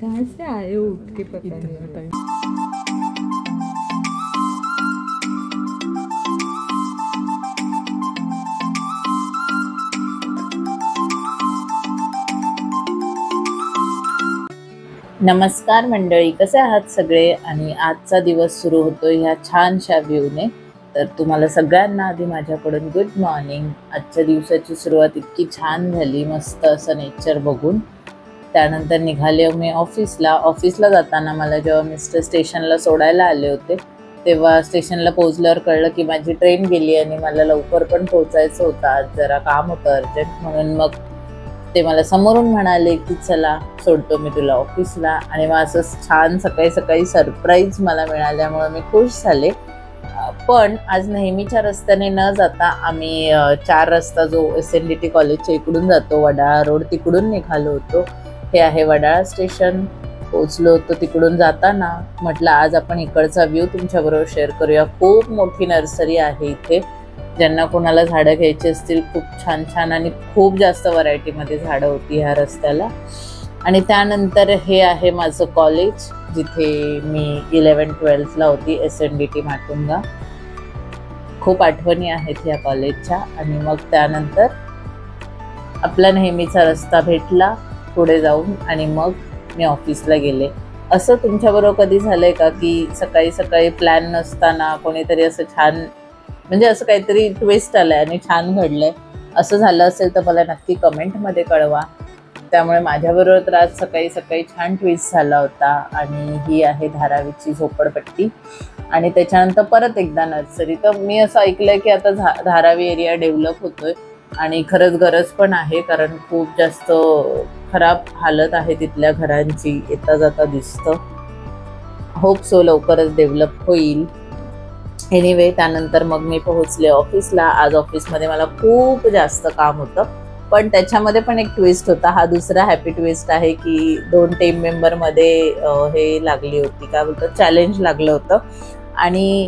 कहाँ से आए हो उठ के पता नहीं टाइम। नमस्कार मंडळी, कसे आहात सगळे। आणि आजचा दिवस सुरू होतो ह्या छानशा व्ह्यूने। तर तुम्हाला सगळ्यांना आधी माझ्याकडून गुड मॉर्निंग। आजच्या दिवसाची सुरुवात इतकी छान झाली, मस्त असं नेचर बघून। त्यानंतर निघाले मी ऑफिसला जाताना मला जेव्हा मिस्टर स्टेशनला सोडायला आले होते तेव्हा स्टेशनला पोहोचल्यावर कळलं की माझी ट्रेन गेली आणि मला लवकर पण पोहोचायचं होतं। आज जरा काम होतं अर्जंट, म्हणून मग ते मला समोरून म्हणाले की चला सोडतो मी तुला ऑफिसला। आणि मग असं छान सकाळी सकाळी सरप्राईज मला मिळाल्यामुळे मी खुश झाले। पण आज नेहमीच्या रस्त्याने न जाता आम्ही 4 रस्ता जो SNDT कॉलेजच्या इकडून जातो, वडाळा रोड, तिकडून निघालो होतो। हे आहे वडाळा स्टेशन। पोहोचलो होतो तिकडून जाताना म्हटलं आज आपण इकडचा व्ह्यू तुमच्याबरोबर शेअर करूया। खूप मोठी नर्सरी आहे इथे, ज्यांना कोणाला झाडं घ्यायची असतील खूप छान छान आणि खूप जास्त व्हरायटीमध्ये झाडं होती ह्या रस्त्याला। आणि त्यानंतर हे आहे माझं कॉलेज, जिथे मी 11-12ला होती, SNDT माटुंगा। खूप आठवणी आहेत या कॉलेजच्या। आणि मग त्यानंतर आपला नेहमीचा रस्ता भेटला पुढे जाऊन आणि मग मी ऑफिसला गेले। असं तुमच्याबरोबर कधी झालंय का की सकाळी सकाळी प्लॅन नसताना कोणीतरी असं छान, म्हणजे असं काहीतरी ट्विस्ट आलाय आणि छान घडलंय? असं झालं असेल तर मला नक्की कमेंटमध्ये कळवा। त्यामुळे माझ्याबरोबर तर आज सकाळी सकाळी छान ट्विस्ट झाला होता। आणि ही आहे धारावीची झोपडपट्टी आणि त्याच्यानंतर परत एकदा नर्सरी। तर मी असं ऐकलंय की आता धारावी एरिया डेव्हलप होतोय आणि खरंच गरज पण आहे, कारण खूप जास्त खराब हालत आहे तिथल्या घरांची, येता जाता दिसतं। होप सो लवकरच डेव्हलप होईल। एनिवे, त्यानंतर मग मी पोहोचले ऑफिसला। आज ऑफिसमध्ये मला खूप जास्त काम होतं, पण त्याच्यामध्ये पण एक ट्विस्ट होता। हा दुसरा हॅपी ट्विस्ट आहे की 2 टीम मेंबरमध्ये हे लागली होती, काय बोलतात, चॅलेंज लागलं होतं। आणि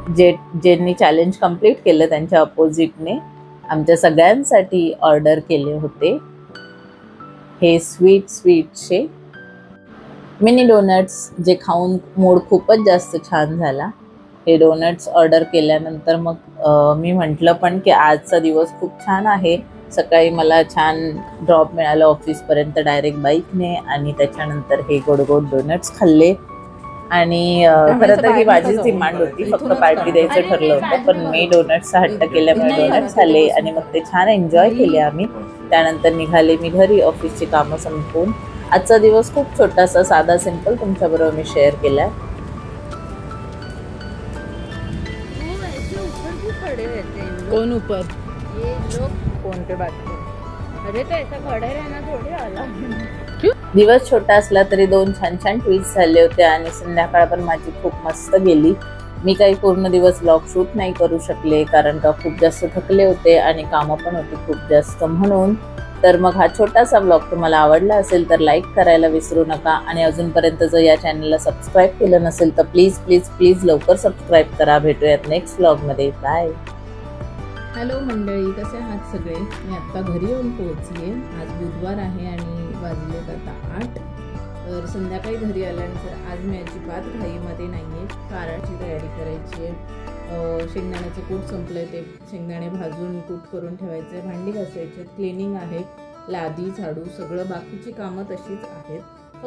ज्यांनी चॅलेंज कंप्लीट केलं त्यांच्या अपोजिटने आमच्या सगळ्यांसाठी ऑर्डर केले होते हे स्वीटचे मिनी डोनट्स, जे खाऊन मूड खूपच जास्त छान झाला। हे डोनट्स ऑर्डर केल्यानंतर मग मी म्हटलं पण की आजचा दिवस खूप छान आहे। सकाळी मला छान ड्रॉप मिळालं ऑफिसपर्यंत डायरेक्ट बाईकने, आणि त्याच्यानंतर हे गोड गोड डोनट्स खाल्ले। आणि खरं तर ही माझीच डिमांड होती, फक्त पार्टी द्यायचं ठरलं होतं, पण मी डोनट्सचा हट्ट केल्यामुळे डोनट्स खाल्ले आणि मग ते छान एन्जॉय केले आम्ही। त्यानंतर निघाले मी घरी ऑफिसची कामं संपवून। आजचा दिवस खूप छोटासा साधा सिंपल तुमच्याबरोबर मी शेअर केला। खड़े रहते हैं कौन ऊपर? ये लोग फोन पे बात करते। अरे तो ऐसा खड़े रहना थोड़ी आला। क्यों? दिवस छोटा असला तरी 2 छान छान ट्वीट्स झाले होते आणि संध्याकाळ पण माझी खूप मस्त गेली। मी काही पूर्ण दिवस व्लॉग शूट नाही करू शकले, कारण का खूप जास्त थकले होते आणि कामं पण होती खूप जास्त म्हणून। तर मग हा छोटासा व्लॉग तुम्हाला आवडला असेल तर लाईक करायला विसरू नका। आणि अजूनपर्यंत जर या चॅनलला सबस्क्राईब केलं नसेल तर प्लीज प्लीज प्लीज लवकर सबस्क्राईब करा। भेटूयात नेक्स्ट व्लॉगमध्ये। बाय। हॅलो मंडळी, कसे आहात सगळे। मी आत्ता घरी येऊन पोहोचले। आज बुधवार आहे आणि वाजलेत आता 8। तर संध्याकाळी घरी आल्यानंतर आज मी अजिबात घाईमध्ये नाही आहे, कारळची तयारी करायची आहे। शेंगदाण्याचं कूट संपलंय, ते शेंगदाणे भाजून कूट करून ठेवायचे, भांडी घासायचे, क्लिनिंग आहे, लादी झाडू, सगळं बाकीची कामं तशीच आहेत।